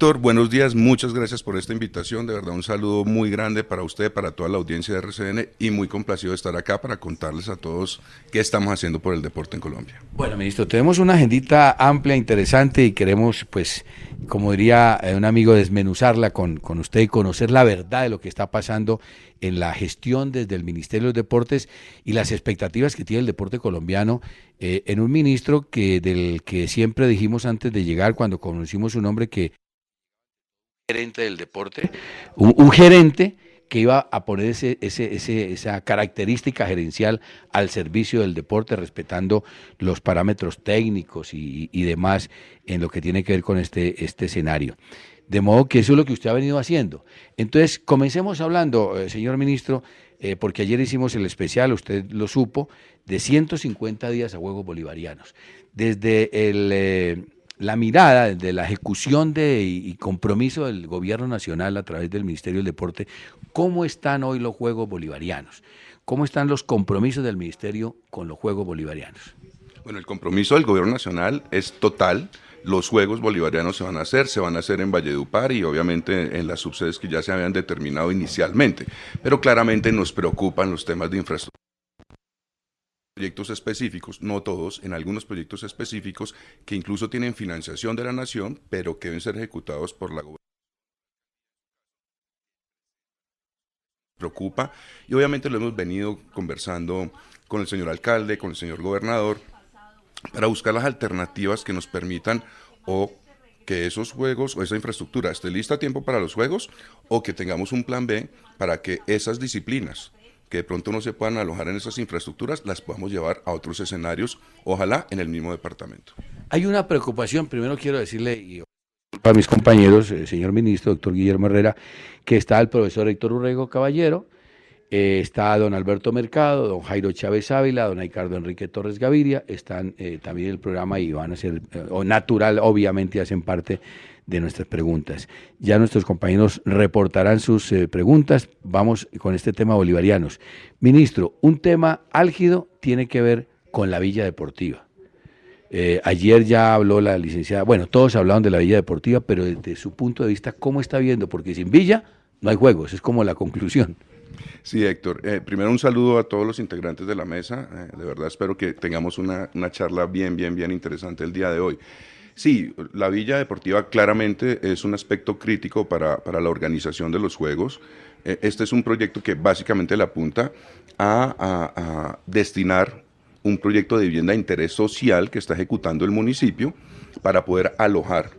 Héctor, buenos días, muchas gracias por esta invitación, de verdad un saludo muy grande para usted, para toda la audiencia de RCN y muy complacido de estar acá para contarles a todos qué estamos haciendo por el deporte en Colombia. Bueno, ministro, tenemos una agendita amplia, interesante y queremos, pues, como diría un amigo, desmenuzarla con usted y conocer la verdad de lo que está pasando en la gestión desde el Ministerio de los Deportes y las expectativas que tiene el deporte colombiano en un ministro del que siempre dijimos antes de llegar, cuando conocimos su nombre, que gerente del deporte, un gerente que iba a poner esa característica gerencial al servicio del deporte, respetando los parámetros técnicos y demás en lo que tiene que ver con este escenario. De modo que eso es lo que usted ha venido haciendo. Entonces, comencemos hablando, señor ministro, porque ayer hicimos el especial, usted lo supo, de 150 días a Juegos Bolivarianos. Desde la mirada de la ejecución y compromiso del gobierno nacional a través del Ministerio del Deporte, ¿cómo están hoy los Juegos Bolivarianos? ¿Cómo están los compromisos del Ministerio con los Juegos Bolivarianos? Bueno, el compromiso del gobierno nacional es total. Los Juegos Bolivarianos se van a hacer en Valledupar y obviamente en las subsedes que ya se habían determinado inicialmente, pero claramente nos preocupan los temas de infraestructura. Proyectos específicos, no todos, en algunos proyectos específicos que incluso tienen financiación de la nación, pero que deben ser ejecutados por la gobernación. Preocupa y obviamente lo hemos venido conversando con el señor alcalde, con el señor gobernador, para buscar las alternativas que nos permitan o que esos juegos o esa infraestructura esté lista a tiempo para los juegos o que tengamos un plan B para que esas disciplinas que de pronto no se puedan alojar en esas infraestructuras, las podamos llevar a otros escenarios, ojalá en el mismo departamento. Hay una preocupación, primero quiero decirle, y para mis compañeros, señor ministro, doctor Guillermo Herrera, que está el profesor Héctor Urrego Caballero, está don Alberto Mercado, don Jairo Chávez Ávila, don Ricardo Enrique Torres Gaviria, están también en el programa y van a ser, o natural, obviamente hacen parte de nuestras preguntas. Ya nuestros compañeros reportarán sus preguntas. Vamos con este tema bolivarianos. Ministro, un tema álgido tiene que ver con la Villa Deportiva. Ayer ya habló la licenciada, bueno, todos hablaron de la Villa Deportiva, pero desde su punto de vista, ¿cómo está viendo? Porque sin Villa no hay juegos, es como la conclusión. Sí, Héctor. Primero un saludo a todos los integrantes de la mesa. De verdad espero que tengamos una charla bien interesante el día de hoy. Sí, la Villa Deportiva claramente es un aspecto crítico para la organización de los Juegos. Este es un proyecto que básicamente le apunta a destinar un proyecto de vivienda de interés social que está ejecutando el municipio para poder alojar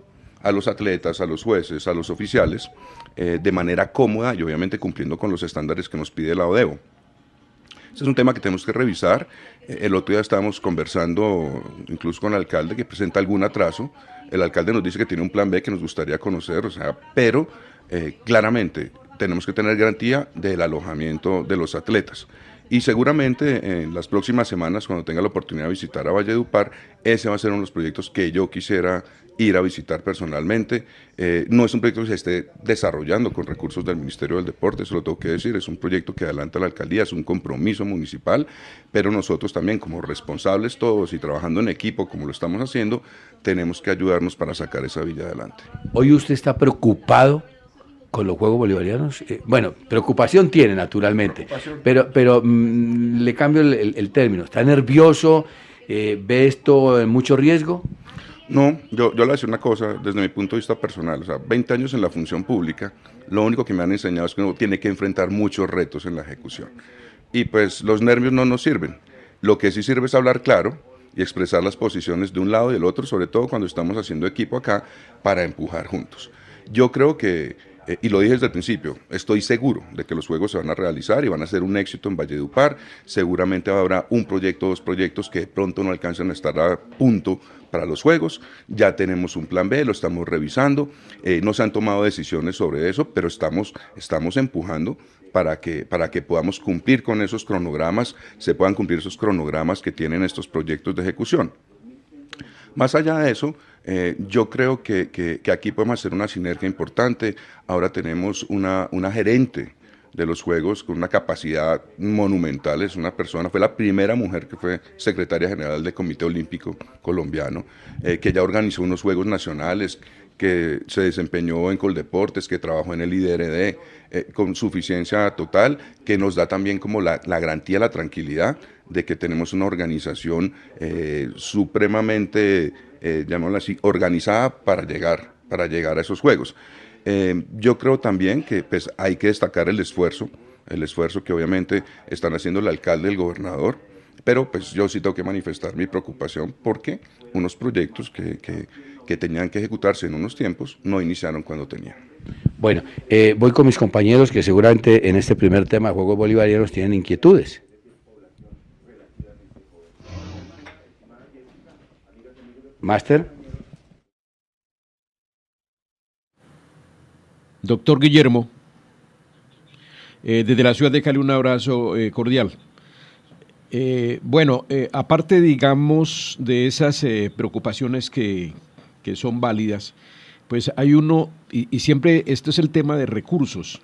a los atletas, a los jueces, a los oficiales, de manera cómoda y obviamente cumpliendo con los estándares que nos pide la ODEVO. Este es un tema que tenemos que revisar. El otro día estábamos conversando incluso con el alcalde que presenta algún atraso. El alcalde nos dice que tiene un plan B que nos gustaría conocer, pero claramente tenemos que tener garantía del alojamiento de los atletas. Y seguramente en las próximas semanas, cuando tenga la oportunidad de visitar a Valledupar, ese va a ser uno de los proyectos que yo quisiera ir a visitar personalmente. No es un proyecto que se esté desarrollando con recursos del Ministerio del Deporte, eso lo tengo que decir, es un proyecto que adelanta la alcaldía, es un compromiso municipal, pero nosotros también como responsables todos y trabajando en equipo como lo estamos haciendo, tenemos que ayudarnos para sacar esa villa adelante. Hoy usted está preocupado con los Juegos Bolivarianos. Bueno, preocupación tiene naturalmente, pero le cambio el término. ¿Está nervioso? ¿Ve esto en mucho riesgo? No, yo le voy a decir una cosa desde mi punto de vista personal, 20 años en la función pública, lo único que me han enseñado es que uno tiene que enfrentar muchos retos en la ejecución. Y pues los nervios no nos sirven. Lo que sí sirve es hablar claro y expresar las posiciones de un lado y del otro, sobre todo cuando estamos haciendo equipo acá, para empujar juntos. Yo creo que, y lo dije desde el principio, estoy seguro de que los Juegos se van a realizar y van a ser un éxito en Valledupar. Seguramente habrá un proyecto, dos proyectos que de pronto no alcancen a estar a punto para los Juegos. Ya tenemos un plan B, lo estamos revisando. No se han tomado decisiones sobre eso, pero estamos empujando para que podamos cumplir con esos cronogramas, se puedan cumplir esos cronogramas que tienen estos proyectos de ejecución. Más allá de eso, yo creo que aquí podemos hacer una sinergia importante. Ahora tenemos una gerente de los Juegos con una capacidad monumental, es una persona, fue la primera mujer que fue secretaria general del Comité Olímpico Colombiano, que ya organizó unos Juegos Nacionales, que se desempeñó en Coldeportes, que trabajó en el IDRD, con suficiencia total, que nos da también como la garantía, la tranquilidad de que tenemos una organización supremamente, llamémoslo así, organizada para llegar a esos juegos. Yo creo también que pues, hay que destacar el esfuerzo que obviamente están haciendo el alcalde y el gobernador, pero pues yo sí tengo que manifestar mi preocupación porque unos proyectos que tenían que ejecutarse en unos tiempos no iniciaron cuando tenían. Bueno, voy con mis compañeros que seguramente en este primer tema de Juegos Bolivarianos tienen inquietudes. Máster. Doctor Guillermo, desde la ciudad de Cali un abrazo cordial. Aparte, digamos, de esas preocupaciones que son válidas, pues hay uno, y siempre esto es el tema de recursos.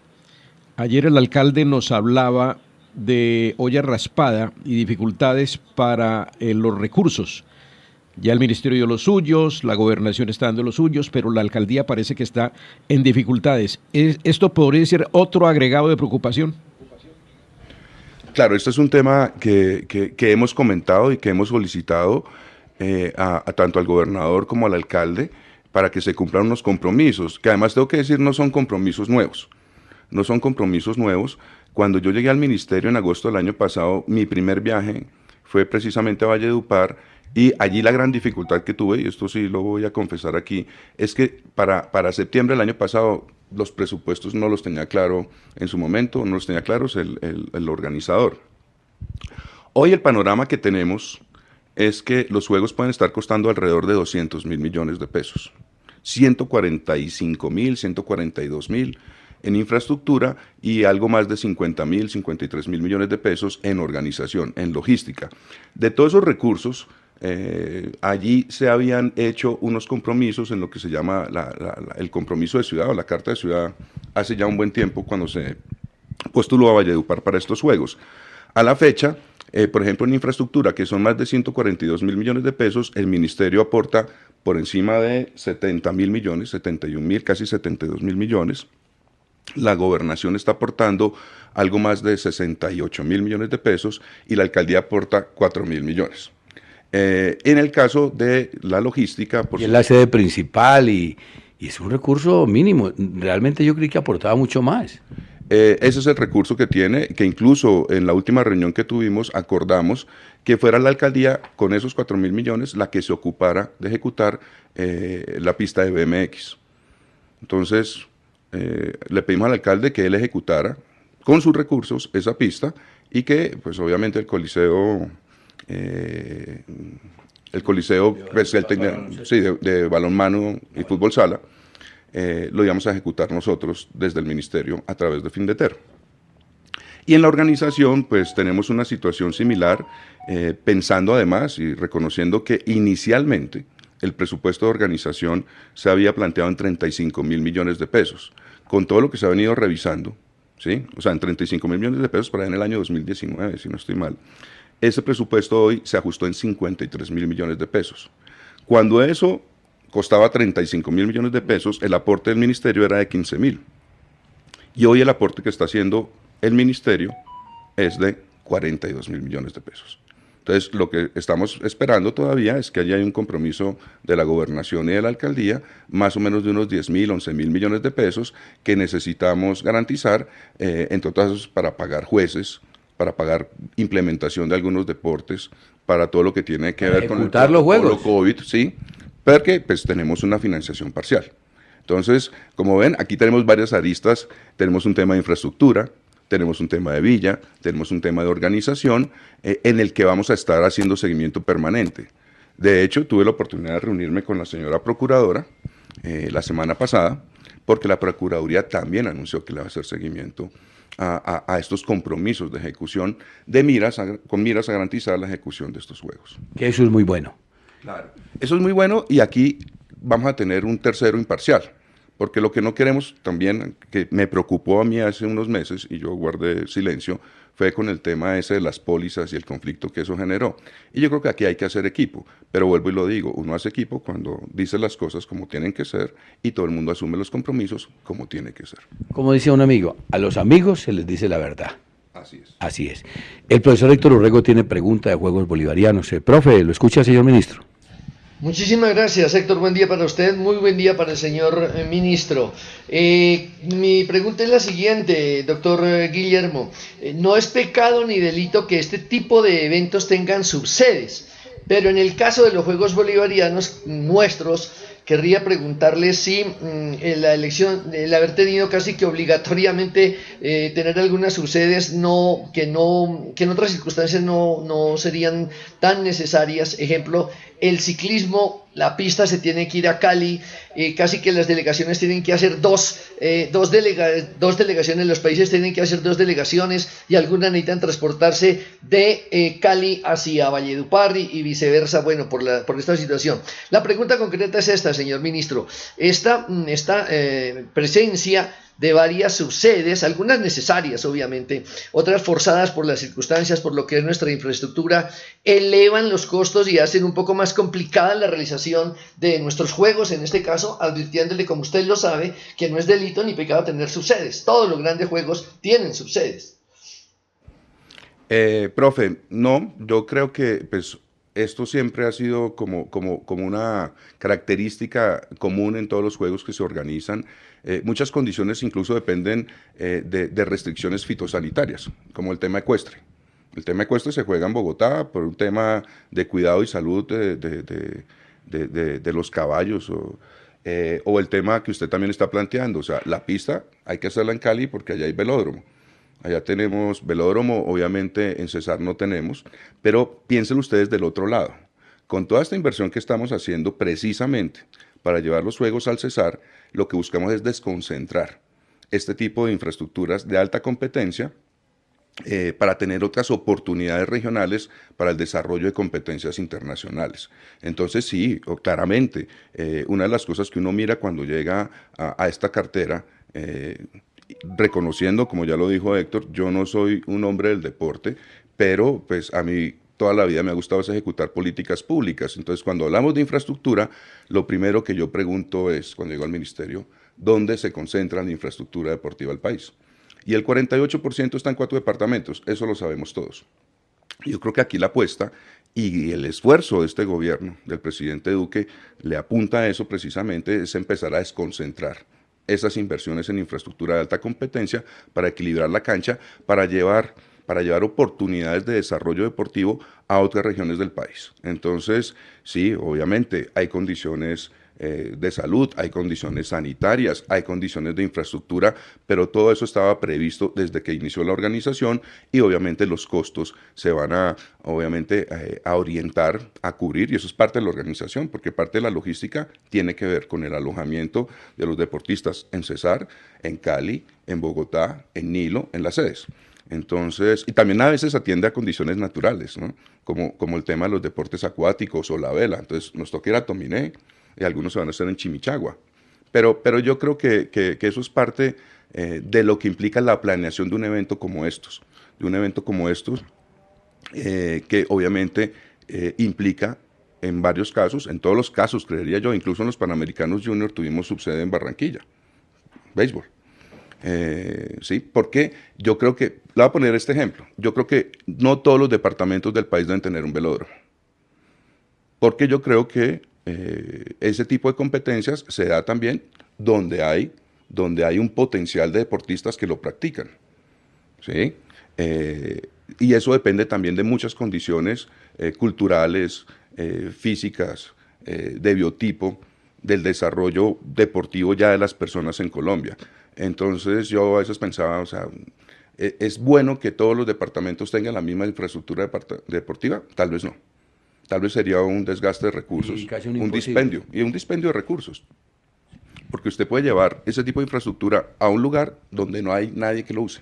Ayer el alcalde nos hablaba de olla raspada y dificultades para los recursos. Ya el ministerio dio los suyos, la gobernación está dando los suyos, pero la alcaldía parece que está en dificultades. ¿Esto podría ser otro agregado de preocupación? Claro, este es un tema que hemos comentado y que hemos solicitado tanto al gobernador como al alcalde para que se cumplan unos compromisos, que además tengo que decir no son compromisos nuevos. No son compromisos nuevos. Cuando yo llegué al ministerio en agosto del año pasado, mi primer viaje fue precisamente a Valledupar, y allí la gran dificultad que tuve, y esto sí lo voy a confesar aquí, es que para septiembre del año pasado los presupuestos no los tenía claro en su momento, no los tenía claros el organizador. Hoy el panorama que tenemos es que los juegos pueden estar costando alrededor de 200.000 millones de pesos, 145.000, 142.000 en infraestructura y algo más de 50.000, 53.000 millones de pesos en organización, en logística. De todos esos recursos, allí se habían hecho unos compromisos en lo que se llama el compromiso de ciudad o la carta de ciudad hace ya un buen tiempo cuando se postuló a Valledupar para estos juegos. A la fecha, por ejemplo, en infraestructura, que son más de 142.000 millones de pesos, el ministerio aporta por encima de 70.000 millones, 71.000, casi 72.000 millones. La gobernación está aportando algo más de 68.000 millones de pesos y la alcaldía aporta 4.000 millones. En el caso de la logística... Y es la sede principal y es un recurso mínimo. Realmente yo creí que aportaba mucho más. Ese es el recurso que tiene, que incluso en la última reunión que tuvimos acordamos que fuera la alcaldía con esos 4.000 millones la que se ocupara de ejecutar la pista de BMX. Entonces, le pedimos al alcalde que él ejecutara con sus recursos esa pista y que, pues obviamente el Coliseo... pues, de balonmano y fútbol sala, lo íbamos a ejecutar nosotros desde el ministerio a través de Findeter. Y en la organización, pues tenemos una situación similar, pensando además y reconociendo que inicialmente el presupuesto de organización se había planteado en 35.000 millones de pesos. Con todo lo que se ha venido revisando, ¿sí? O sea, en 35.000 millones de pesos para en el año 2019, si no estoy mal. Ese presupuesto hoy se ajustó en 53.000 millones de pesos. Cuando eso costaba 35.000 millones de pesos, el aporte del ministerio era de 15.000. Y hoy el aporte que está haciendo el ministerio es de 42.000 millones de pesos. Entonces, lo que estamos esperando todavía es que haya un compromiso de la gobernación y de la alcaldía, más o menos de unos 10.000, 11.000 millones de pesos que necesitamos garantizar, entre otras para pagar jueces, para pagar implementación de algunos deportes, para todo lo que tiene que ver con el protocolo COVID, sí, porque pues tenemos una financiación parcial. Entonces, como ven, aquí tenemos varias aristas, tenemos un tema de infraestructura, tenemos un tema de villa, tenemos un tema de organización, en el que vamos a estar haciendo seguimiento permanente. De hecho, tuve la oportunidad de reunirme con la señora procuradora la semana pasada, porque la Procuraduría también anunció que le va a hacer seguimiento a estos compromisos de ejecución con miras a garantizar la ejecución de estos juegos. Que eso es muy bueno. Claro. Eso es muy bueno y aquí vamos a tener un tercero imparcial, porque lo que no queremos también, que me preocupó a mí hace unos meses y yo guardé silencio, fue con el tema ese de las pólizas y el conflicto que eso generó. Y yo creo que aquí hay que hacer equipo, pero vuelvo y lo digo, uno hace equipo cuando dice las cosas como tienen que ser y todo el mundo asume los compromisos como tiene que ser. Como dice un amigo, a los amigos se les dice la verdad. Así es. Así es. El profesor Héctor Urrego tiene pregunta de Juegos Bolivarianos. Profe, ¿lo escucha, señor ministro? Muchísimas gracias, Héctor. Buen día para usted, muy buen día para el señor ministro. Mi pregunta es la siguiente, doctor Guillermo. No es pecado ni delito que este tipo de eventos tengan subsedes, pero en el caso de los Juegos Bolivarianos nuestros, querría preguntarle si la elección, el haber tenido casi que obligatoriamente tener algunas subsedes, que en otras circunstancias no serían tan necesarias. Ejemplo, el ciclismo, la pista se tiene que ir a Cali, casi que las delegaciones tienen que hacer dos delegaciones, los países tienen que hacer dos delegaciones y algunas necesitan transportarse de Cali hacia Valledupar y viceversa, bueno, por esta situación. La pregunta concreta es esta, señor ministro. Esta presencia de varias subsedes, algunas necesarias obviamente, otras forzadas por las circunstancias, por lo que es nuestra infraestructura, elevan los costos y hacen un poco más complicada la realización de nuestros juegos, en este caso, advirtiéndole, como usted lo sabe, que no es delito ni pecado tener subsedes. Todos los grandes juegos tienen subsedes. Profe, no, yo creo que pues esto siempre ha sido como una característica común en todos los juegos que se organizan. Muchas condiciones incluso dependen de restricciones fitosanitarias, como el tema ecuestre. El tema ecuestre se juega en Bogotá por un tema de cuidado y salud de los caballos o el tema que usted también está planteando. O sea, la pista hay que hacerla en Cali porque allá hay velódromo. Allá tenemos velódromo, obviamente en Cesar no tenemos, pero piensen ustedes del otro lado. Con toda esta inversión que estamos haciendo precisamente para llevar los juegos al Cesar, lo que buscamos es desconcentrar este tipo de infraestructuras de alta competencia para tener otras oportunidades regionales para el desarrollo de competencias internacionales. Entonces sí, claramente, una de las cosas que uno mira cuando llega a esta cartera, reconociendo, como ya lo dijo Héctor, yo no soy un hombre del deporte, pero pues a mí toda la vida me ha gustado es ejecutar políticas públicas. Entonces, cuando hablamos de infraestructura, lo primero que yo pregunto es, cuando llego al ministerio, ¿dónde se concentra la infraestructura deportiva del país? Y el 48% está en 4 departamentos, eso lo sabemos todos. Yo creo que aquí la apuesta y el esfuerzo de este gobierno, del presidente Duque, le apunta a eso precisamente, es empezar a desconcentrar esas inversiones en infraestructura de alta competencia para equilibrar la cancha, para llevar oportunidades de desarrollo deportivo a otras regiones del país. Entonces, sí, obviamente hay condiciones de salud, hay condiciones sanitarias, hay condiciones de infraestructura, pero todo eso estaba previsto desde que inició la organización y obviamente los costos se van a orientar, a cubrir, y eso es parte de la organización, porque parte de la logística tiene que ver con el alojamiento de los deportistas en Cesar, en Cali, en Bogotá, en Nilo, en las sedes. Entonces, y también a veces atiende a condiciones naturales, ¿no? Como el tema de los deportes acuáticos o la vela. Entonces, nos toca ir a Tominé y algunos se van a hacer en Chimichagua. Pero yo creo que eso es parte de lo que implica la planeación de un evento como estos. Que obviamente implica en varios casos, en todos los casos, creería yo, incluso en los Panamericanos Junior tuvimos subsede en Barranquilla, béisbol. Sí, porque yo creo que, le voy a poner este ejemplo, yo creo que no todos los departamentos del país deben tener un velódromo, porque yo creo que ese tipo de competencias se da también donde hay un potencial de deportistas que lo practican, ¿sí? Y eso depende también de muchas condiciones culturales, físicas, de biotipo, del desarrollo deportivo ya de las personas en Colombia. Entonces yo a veces pensaba, o sea, ¿es bueno que todos los departamentos tengan la misma infraestructura deportiva? Tal vez no. Tal vez sería un desgaste de recursos, un dispendio de recursos. Porque usted puede llevar ese tipo de infraestructura a un lugar donde no hay nadie que lo use.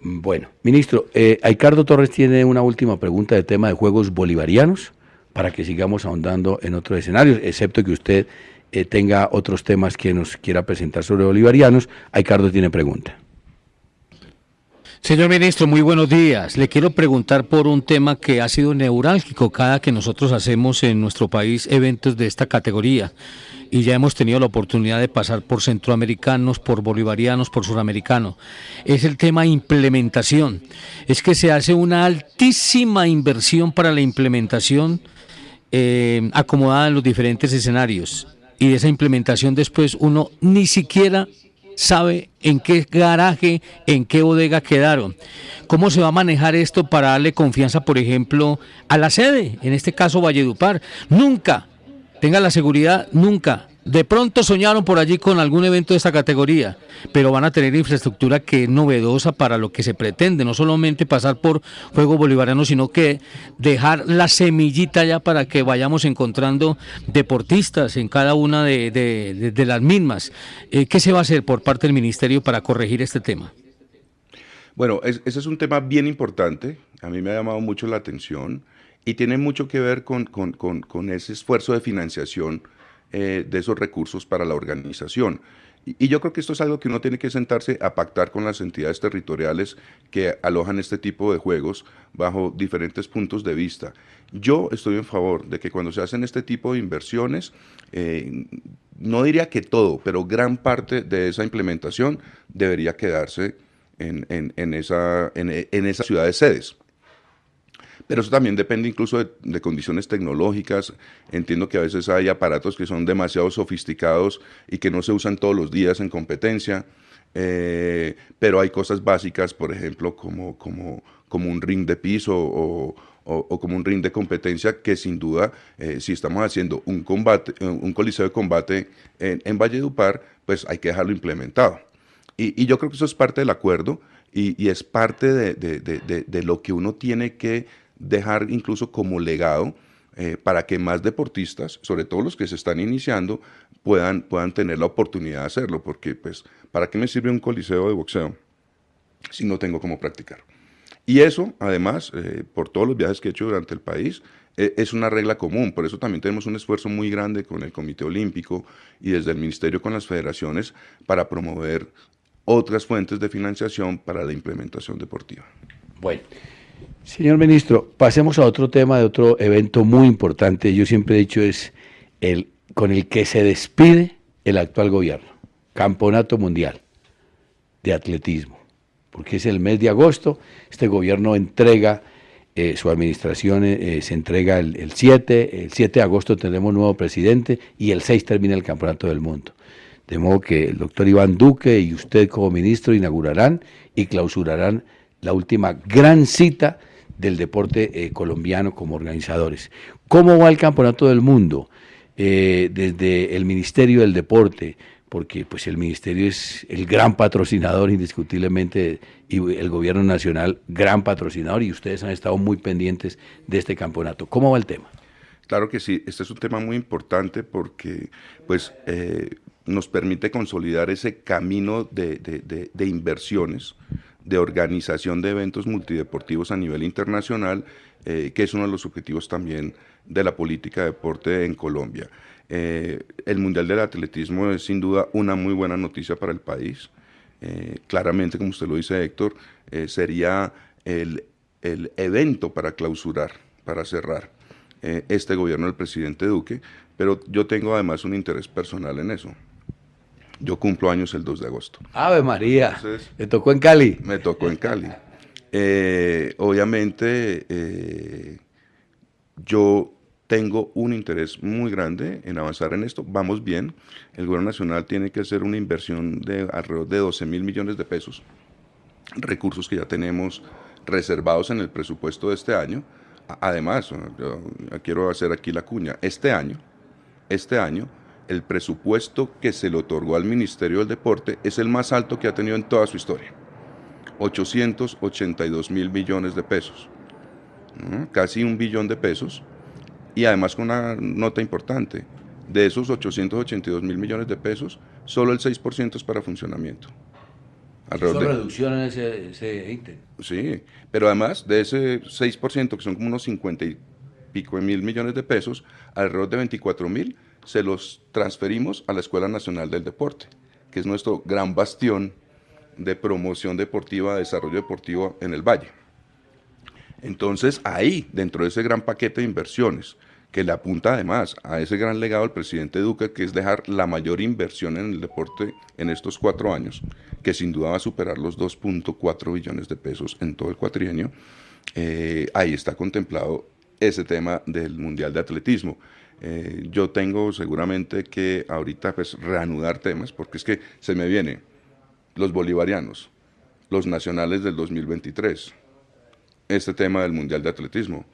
Bueno, ministro, Aicardo Torres tiene una última pregunta de tema de Juegos Bolivarianos para que sigamos ahondando en otros escenarios, excepto que usted tenga otros temas que nos quiera presentar sobre bolivarianos. Aicardo tiene pregunta. Señor ministro, muy buenos días. Le quiero preguntar por un tema que ha sido neurálgico cada que nosotros hacemos en nuestro país eventos de esta categoría. Y ya hemos tenido la oportunidad de pasar por centroamericanos, por bolivarianos, por suramericanos. Es el tema implementación. Es que se hace una altísima inversión para la implementación acomodada en los diferentes escenarios. Y de esa implementación después uno ni siquiera sabe en qué garaje, en qué bodega quedaron. ¿Cómo se va a manejar esto para darle confianza, por ejemplo, a la sede, en este caso Valledupar? Nunca, tenga la seguridad, nunca. De pronto soñaron por allí con algún evento de esta categoría, pero van a tener infraestructura que es novedosa para lo que se pretende, no solamente pasar por Juegos Bolivarianos, sino que dejar la semillita ya para que vayamos encontrando deportistas en cada una de las mismas. ¿Qué se va a hacer por parte del Ministerio para corregir este tema? Bueno, ese es un tema bien importante, a mí me ha llamado mucho la atención y tiene mucho que ver con ese esfuerzo de financiación de esos recursos para la organización. Y yo creo que esto es algo que uno tiene que sentarse a pactar con las entidades territoriales que alojan este tipo de juegos bajo diferentes puntos de vista. Yo estoy en favor de que cuando se hacen este tipo de inversiones, no diría que todo, pero gran parte de esa implementación debería quedarse en esas ciudades sedes. Pero eso también depende incluso de condiciones tecnológicas. Entiendo que a veces hay aparatos que son demasiado sofisticados y que no se usan todos los días en competencia, pero hay cosas básicas, por ejemplo, como un ring de piso o como un ring de competencia que sin duda, si estamos haciendo un coliseo de combate en Valledupar, pues hay que dejarlo implementado. Y yo creo que eso es parte del acuerdo y es parte de lo que uno tiene que dejar incluso como legado para que más deportistas, sobre todo los que se están iniciando, puedan tener la oportunidad de hacerlo, porque pues, ¿para qué me sirve un coliseo de boxeo si no tengo cómo practicar? Y eso, además, por todos los viajes que he hecho durante el país, es una regla común. Por eso también tenemos un esfuerzo muy grande con el Comité Olímpico y desde el Ministerio con las federaciones para promover otras fuentes de financiación para la implementación deportiva. Bueno, señor ministro, pasemos a otro tema de otro evento muy importante. Yo siempre he dicho es el con el que se despide el actual gobierno, Campeonato Mundial de Atletismo, porque es el mes de agosto. Este gobierno entrega su administración, se entrega el 7 de agosto tendremos nuevo presidente y el 6 termina el Campeonato del Mundo. De modo que el doctor Iván Duque y usted como ministro inaugurarán y clausurarán la última gran cita del deporte colombiano como organizadores. ¿Cómo va el Campeonato del Mundo? Desde el Ministerio del Deporte, porque pues el Ministerio es el gran patrocinador indiscutiblemente y el Gobierno Nacional gran patrocinador, y ustedes han estado muy pendientes de este campeonato. ¿Cómo va el tema? Claro que sí, este es un tema muy importante porque pues, nos permite consolidar ese camino de inversiones, de organización de eventos multideportivos a nivel internacional, que es uno de los objetivos también de la política de deporte en Colombia. El Mundial del Atletismo es sin duda una muy buena noticia para el país. Claramente, como usted lo dice, Héctor, sería el evento para clausurar, para cerrar este gobierno del presidente Duque, pero yo tengo además un interés personal en eso. Yo cumplo años el 2 de agosto. ¡Ave María! Entonces, ¿me tocó en Cali? Me tocó en Cali. Obviamente, yo tengo un interés muy grande en avanzar en esto. Vamos bien. El gobierno nacional tiene que hacer una inversión de alrededor de 12.000 millones de pesos, recursos que ya tenemos reservados en el presupuesto de este año. Además, yo quiero hacer aquí la cuña, este año, el presupuesto que se le otorgó al Ministerio del Deporte es el más alto que ha tenido en toda su historia, 882.000 millones de pesos, casi 1 billón de pesos, y además con una nota importante, de esos 882.000 millones de pesos, solo el 6% es para funcionamiento. Son reducciones en ese ítem. Sí, pero además de ese 6%, que son como unos 50 y pico de mil millones de pesos, alrededor de 24.000 se los transferimos a la Escuela Nacional del Deporte, que es nuestro gran bastión de promoción deportiva, de desarrollo deportivo en el Valle. Entonces, ahí, dentro de ese gran paquete de inversiones, que le apunta además a ese gran legado del presidente Duque, que es dejar la mayor inversión en el deporte en estos 4 años, que sin duda va a superar los 2.4 billones de pesos en todo el cuatrienio, ahí está contemplado ese tema del Mundial de Atletismo. Yo tengo seguramente que ahorita pues reanudar temas, porque es que se me vienen los bolivarianos, los nacionales del 2023, este tema del Mundial de Atletismo.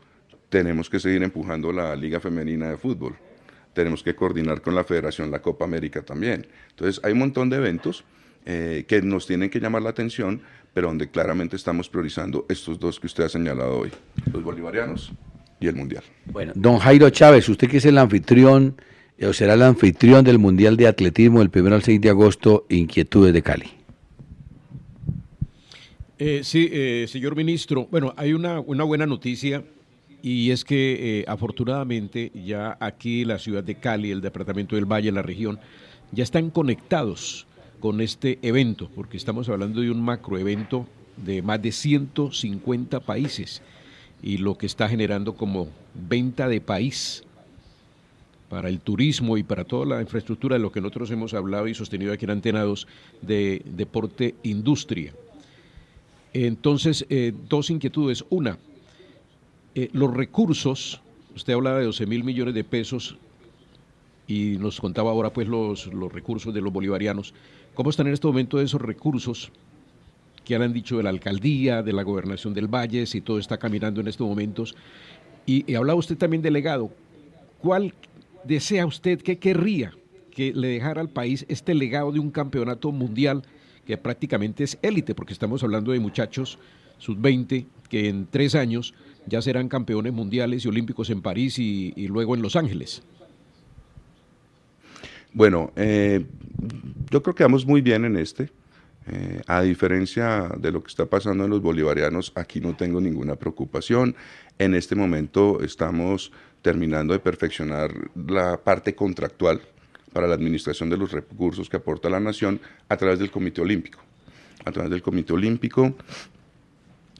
Tenemos que seguir empujando la Liga Femenina de Fútbol. Tenemos que coordinar con la Federación la Copa América también. Entonces, hay un montón de eventos que nos tienen que llamar la atención, pero donde claramente estamos priorizando estos dos que usted ha señalado hoy, los bolivarianos y el Mundial. Bueno, don Jairo Chávez, usted que es el anfitrión, o será el anfitrión del Mundial de Atletismo del 1 al 6 de agosto, Inquietudes de Cali. Sí, señor ministro. Bueno, hay una buena noticia. Y es que afortunadamente ya aquí la ciudad de Cali, el departamento del Valle, la región, ya están conectados con este evento, porque estamos hablando de un macroevento de más de 150 países y lo que está generando como venta de país para el turismo y para toda la infraestructura de lo que nosotros hemos hablado y sostenido aquí en Antena 2 de deporte industria. Entonces, dos inquietudes. Una, los recursos, usted hablaba de 12.000 millones de pesos y nos contaba ahora pues los recursos de los bolivarianos. ¿Cómo están en este momento esos recursos que han dicho de la alcaldía, de la gobernación del Valle, si todo está caminando en estos momentos? Y hablaba usted también del legado. ¿Cuál desea usted, qué querría que le dejara al país este legado de un campeonato mundial que prácticamente es élite? Porque estamos hablando de muchachos sub-20 que en 3 años ya serán campeones mundiales y olímpicos en París y luego en Los Ángeles. Bueno, yo creo que vamos muy bien en a diferencia de lo que está pasando en los bolivarianos, aquí no tengo ninguna preocupación. En este momento estamos terminando de perfeccionar la parte contractual para la administración de los recursos que aporta la nación a través del Comité Olímpico. A través del Comité Olímpico,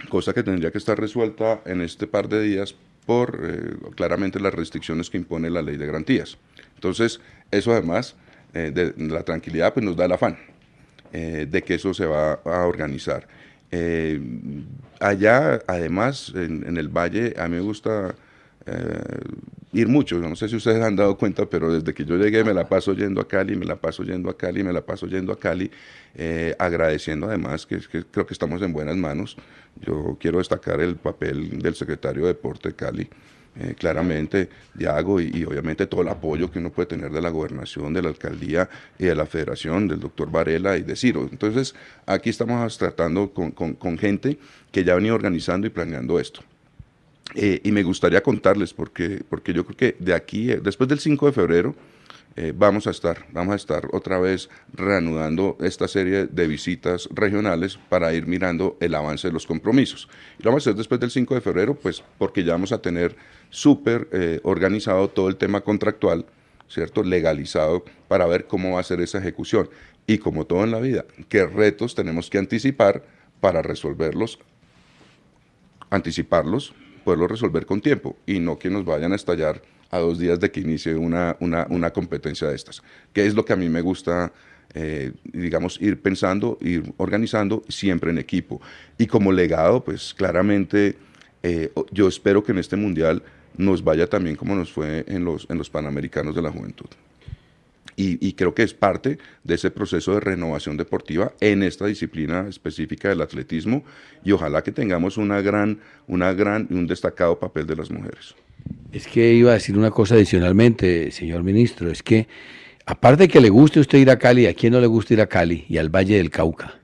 cosa que tendría que estar resuelta en este par de días por claramente las restricciones que impone la ley de garantías. Entonces, eso además de la tranquilidad pues nos da el afán de que eso se va a organizar. Allá, además, en el Valle, a mí me gusta ir mucho, no sé si ustedes han dado cuenta, pero desde que yo llegué me la paso yendo a Cali, me la paso yendo a Cali, me la paso yendo a Cali, agradeciendo además que creo que estamos en buenas manos. Yo quiero destacar el papel del secretario de Deporte de Cali, claramente, Diago, y obviamente todo el apoyo que uno puede tener de la gobernación, de la alcaldía y de la federación, del doctor Varela y de Ciro. Entonces, aquí estamos tratando con gente que ya ha venido organizando y planeando esto. Y me gustaría contarles, porque yo creo que de aquí, después del 5 de febrero, vamos a estar otra vez reanudando esta serie de visitas regionales para ir mirando el avance de los compromisos. Y lo vamos a hacer después del 5 de febrero, pues porque ya vamos a tener súper organizado todo el tema contractual, ¿cierto? Legalizado, para ver cómo va a ser esa ejecución. Y como todo en la vida, qué retos tenemos que anticipar para resolverlos, anticiparlos, poderlos resolver con tiempo y no que nos vayan a estallar a 2 días de que inicie una competencia de estas, que es lo que a mí me gusta, digamos, ir pensando, ir organizando siempre en equipo. Y como legado, pues claramente yo espero que en este Mundial nos vaya también como nos fue en los Panamericanos de la Juventud. Y creo que es parte de ese proceso de renovación deportiva en esta disciplina específica del atletismo, y ojalá que tengamos un destacado papel de las mujeres. Es que iba a decir una cosa adicionalmente, señor ministro, es que aparte de que le guste a usted ir a Cali, ¿a quién no le gusta ir a Cali y al Valle del Cauca?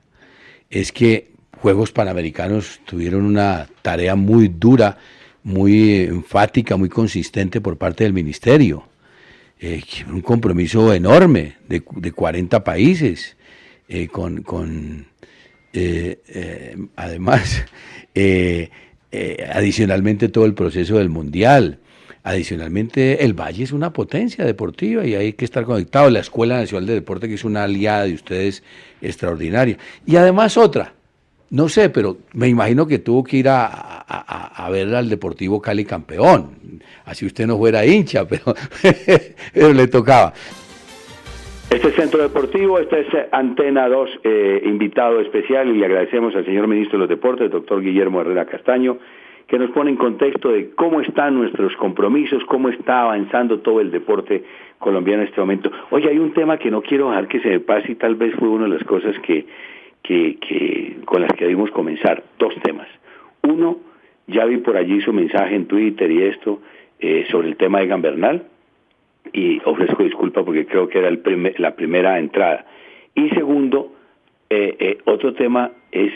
Es que Juegos Panamericanos tuvieron una tarea muy dura, muy enfática, muy consistente por parte del ministerio. Un compromiso enorme de 40 países, además, adicionalmente todo el proceso del Mundial. adicionalmente el Valle es una potencia deportiva y hay que estar conectado. La Escuela Nacional de Deporte, que es una aliada de ustedes extraordinaria. Y además otra, no sé, pero me imagino que tuvo que ir a ver al Deportivo Cali campeón. Así usted no fuera hincha, pero le tocaba. Este es Centro Deportivo, esta es Antena 2, invitado especial, y le agradecemos al señor ministro de los Deportes, doctor Guillermo Herrera Castaño, que nos pone en contexto de cómo están nuestros compromisos, cómo está avanzando todo el deporte colombiano en este momento. Oye, hay un tema que no quiero dejar que se me pase y tal vez fue una de las cosas que con las que debimos comenzar. Dos temas. Uno, ya vi por allí su mensaje en Twitter y esto sobre el tema de Egan Bernal, y ofrezco disculpa porque creo que era la primera entrada. Y segundo, otro tema es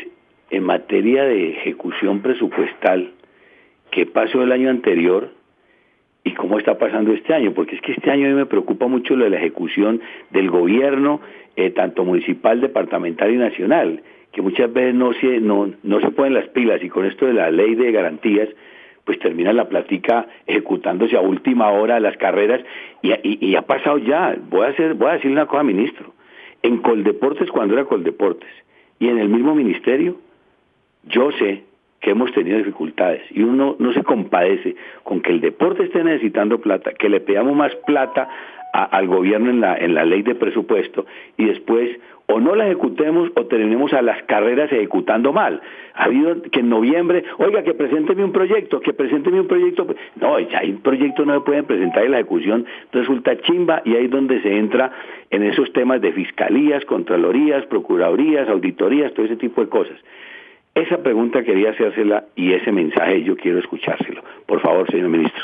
en materia de ejecución presupuestal, qué pasó el año anterior y cómo está pasando este año, porque es que este año a mí me preocupa mucho lo de la ejecución del gobierno, tanto municipal, departamental y nacional, que muchas veces no se ponen las pilas, y con esto de la ley de garantías, pues termina la plática ejecutándose a última hora las carreras, y ha pasado ya. Voy a decirle una cosa, ministro. En Coldeportes, cuando era Coldeportes, y en el mismo ministerio, yo sé que hemos tenido dificultades, y uno no se compadece con que el deporte esté necesitando plata, que le pidamos más plata al gobierno en la ley de presupuesto, y después o no la ejecutemos o terminemos a las carreras ejecutando mal. Ha habido que en noviembre, oiga, que presénteme un proyecto. No, ya hay proyectos no se pueden presentar y la ejecución resulta chimba, y ahí es donde se entra en esos temas de fiscalías, contralorías, procuradurías, auditorías, todo ese tipo de cosas. Esa pregunta quería hacérsela, y ese mensaje yo quiero escuchárselo. Por favor, señor ministro.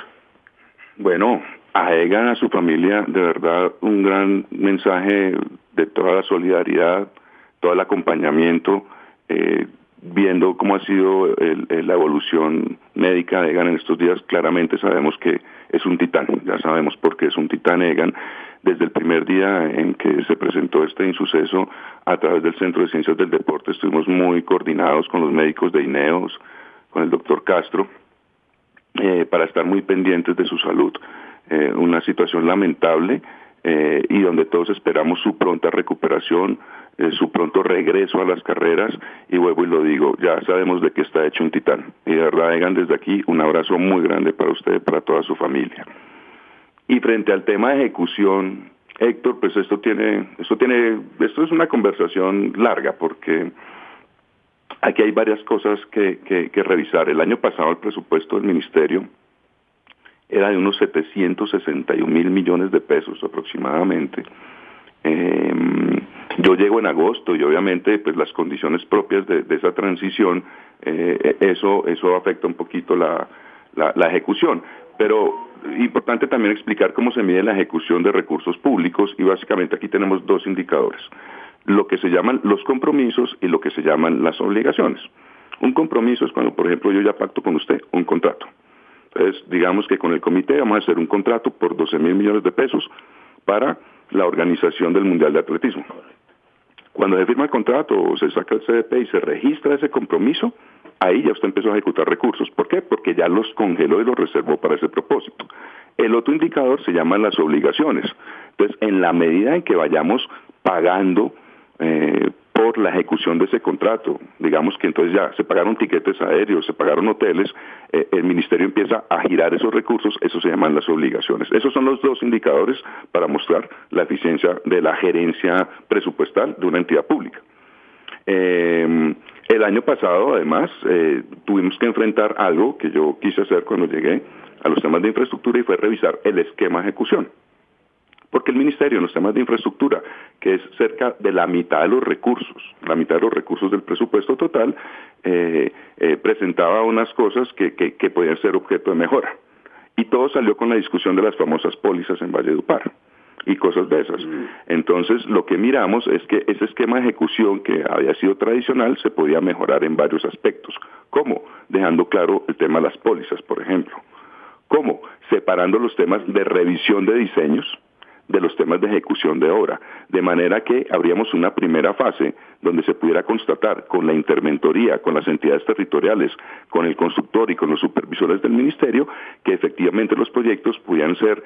Bueno, a Egan, a su familia, de verdad, un gran mensaje de toda la solidaridad, todo el acompañamiento, viendo cómo ha sido la evolución médica de Egan en estos días. Claramente sabemos que es un titán, ya sabemos por qué es un titán Egan. Desde el primer día en que se presentó este insuceso, a través del Centro de Ciencias del Deporte, estuvimos muy coordinados con los médicos de INEOS, con el doctor Castro, para estar muy pendientes de su salud. Una situación lamentable, y donde todos esperamos su pronta recuperación, su pronto regreso a las carreras, y vuelvo y lo digo, ya sabemos de qué está hecho un titán. Y de verdad, Egan, desde aquí, un abrazo muy grande para usted, para toda su familia. Y frente al tema de ejecución, Héctor, pues esto es una conversación larga, porque aquí hay varias cosas que revisar. El año pasado el presupuesto del ministerio era de unos 761.000 millones de pesos aproximadamente. Yo llego en agosto, y obviamente pues las condiciones propias de esa transición, eso afecta un poquito la ejecución. Pero importante también explicar cómo se mide la ejecución de recursos públicos, y básicamente aquí tenemos dos indicadores: lo que se llaman los compromisos y lo que se llaman las obligaciones. Un compromiso es cuando, por ejemplo, yo ya pacto con usted un contrato. Entonces, digamos que con el comité vamos a hacer un contrato por 12.000 millones de pesos para la organización del Mundial de Atletismo. Cuando se firma el contrato o se saca el CDP y se registra ese compromiso, ahí ya usted empezó a ejecutar recursos. ¿Por qué? Porque ya los congeló y los reservó para ese propósito. El otro indicador se llaman las obligaciones. Entonces, en la medida en que vayamos pagando por la ejecución de ese contrato, digamos que entonces ya se pagaron tiquetes aéreos, se pagaron hoteles, el ministerio empieza a girar esos recursos, eso se llaman las obligaciones. Esos son los dos indicadores para mostrar la eficiencia de la gerencia presupuestal de una entidad pública. El año pasado, además, tuvimos que enfrentar algo que yo quise hacer cuando llegué a los temas de infraestructura, y fue revisar el esquema de ejecución. Porque el ministerio en los temas de infraestructura, que es cerca de la mitad de los recursos del presupuesto total, presentaba unas cosas que podían ser objeto de mejora. Y todo salió con la discusión de las famosas pólizas en Valledupar y cosas de esas. Entonces, lo que miramos es que ese esquema de ejecución, que había sido tradicional, se podía mejorar en varios aspectos. ¿Cómo? Dejando claro el tema de las pólizas, por ejemplo. ¿Cómo? Separando los temas de revisión de diseños de los temas de ejecución de obra, de manera que habríamos una primera fase donde se pudiera constatar con la interventoría, con las entidades territoriales, con el constructor y con los supervisores del ministerio, que efectivamente los proyectos pudieran ser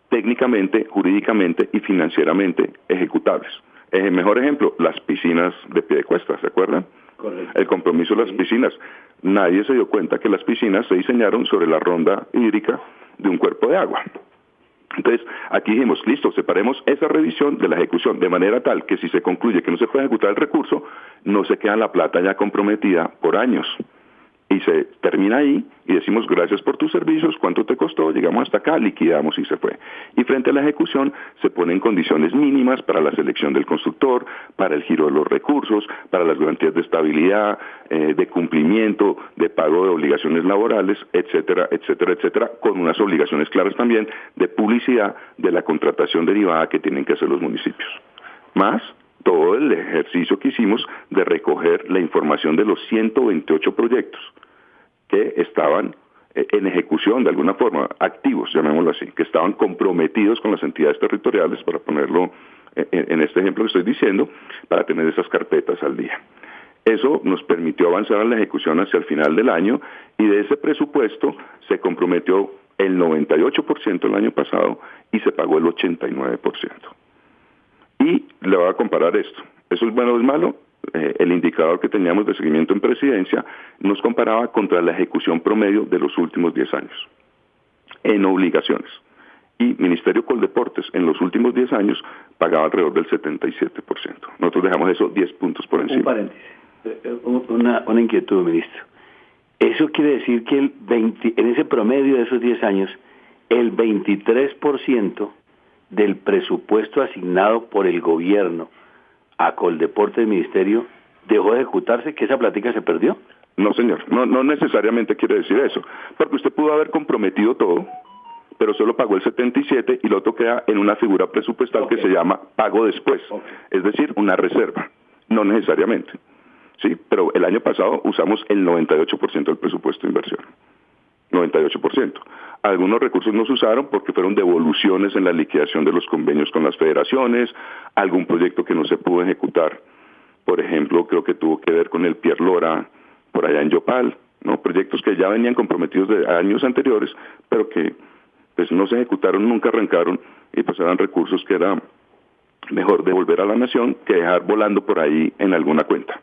técnicamente, jurídicamente y financieramente ejecutables. El mejor ejemplo, las piscinas de Piedecuesta, ¿se acuerdan? Correcto. El compromiso de las piscinas. Nadie se dio cuenta que las piscinas se diseñaron sobre la ronda hídrica de un cuerpo de agua. Entonces, aquí dijimos, listo, separemos esa revisión de la ejecución, de manera tal que si se concluye que no se puede ejecutar el recurso, no se queda la plata ya comprometida por años. Y se termina ahí y decimos, gracias por tus servicios, ¿cuánto te costó? Llegamos hasta acá, liquidamos y se fue. Y frente a la ejecución se ponen condiciones mínimas para la selección del constructor, para el giro de los recursos, para las garantías de estabilidad, de cumplimiento, de pago de obligaciones laborales, etcétera, etcétera, etcétera, con unas obligaciones claras también de publicidad de la contratación derivada que tienen que hacer los municipios. Más todo el ejercicio que hicimos de recoger la información de los 128 proyectos que estaban en ejecución de alguna forma, activos, llamémoslo así, que estaban comprometidos con las entidades territoriales, para ponerlo en este ejemplo que estoy diciendo, para tener esas carpetas al día. Eso nos permitió avanzar en la ejecución hacia el final del año y de ese presupuesto se comprometió el 98% el año pasado y se pagó el 89%. Y le voy a comparar esto. ¿Eso es bueno o es malo? El indicador que teníamos de seguimiento en presidencia nos comparaba contra la ejecución promedio de los últimos 10 años en obligaciones. Y Ministerio Coldeportes en los últimos 10 años pagaba alrededor del 77%. Nosotros dejamos eso 10 puntos por encima. Un paréntesis, una inquietud, ministro. Eso quiere decir que en ese promedio de esos 10 años, el 23% del presupuesto asignado por el gobierno a Coldeporte del Ministerio dejó de ejecutarse, que esa plática se perdió. No, señor, no necesariamente quiere decir eso, porque usted pudo haber comprometido todo, pero solo pagó el 77 y lo otro queda en una figura presupuestal que se llama pago después, es decir, una reserva, no necesariamente, ¿sí? Pero el año pasado usamos el 98% del presupuesto de inversión. 98%. Algunos recursos no se usaron porque fueron devoluciones en la liquidación de los convenios con las federaciones, algún proyecto que no se pudo ejecutar, por ejemplo, creo que tuvo que ver con el Pier Lora, por allá en Yopal, ¿no? Proyectos que ya venían comprometidos de años anteriores, pero que pues no se ejecutaron, nunca arrancaron, y pues eran recursos que era mejor devolver a la nación que dejar volando por ahí en alguna cuenta.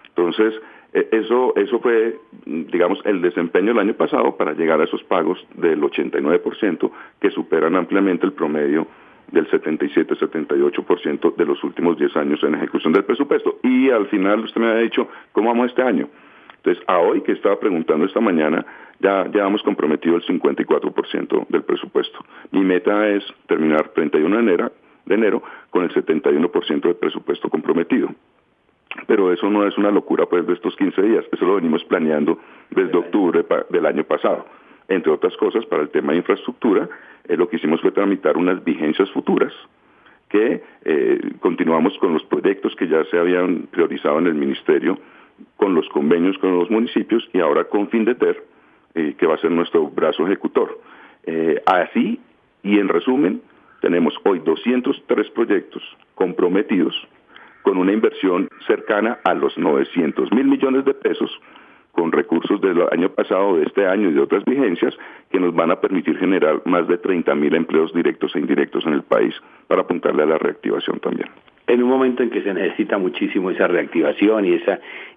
Entonces, eso fue, digamos, el desempeño del año pasado para llegar a esos pagos del 89% que superan ampliamente el promedio del 77-78% de los últimos 10 años en ejecución del presupuesto. Y al final usted me ha dicho, ¿cómo vamos este año? Entonces, a hoy que estaba preguntando esta mañana, ya hemos comprometido el 54% del presupuesto. Mi meta es terminar 31 de enero con el 71% del presupuesto comprometido. Pero eso no es una locura pues de estos 15 días, eso lo venimos planeando desde octubre del año pasado. Entre otras cosas, para el tema de infraestructura, lo que hicimos fue tramitar unas vigencias futuras que continuamos con los proyectos que ya se habían priorizado en el ministerio, con los convenios con los municipios y ahora con Findeter, que va a ser nuestro brazo ejecutor. Así, y en resumen, tenemos hoy 203 proyectos comprometidos con una inversión cercana a los 900.000 millones de pesos, con recursos del año pasado, de este año y de otras vigencias, que nos van a permitir generar más de 30.000 empleos directos e indirectos en el país, para apuntarle a la reactivación también. En un momento en que se necesita muchísimo esa reactivación y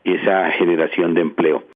esa generación de empleo.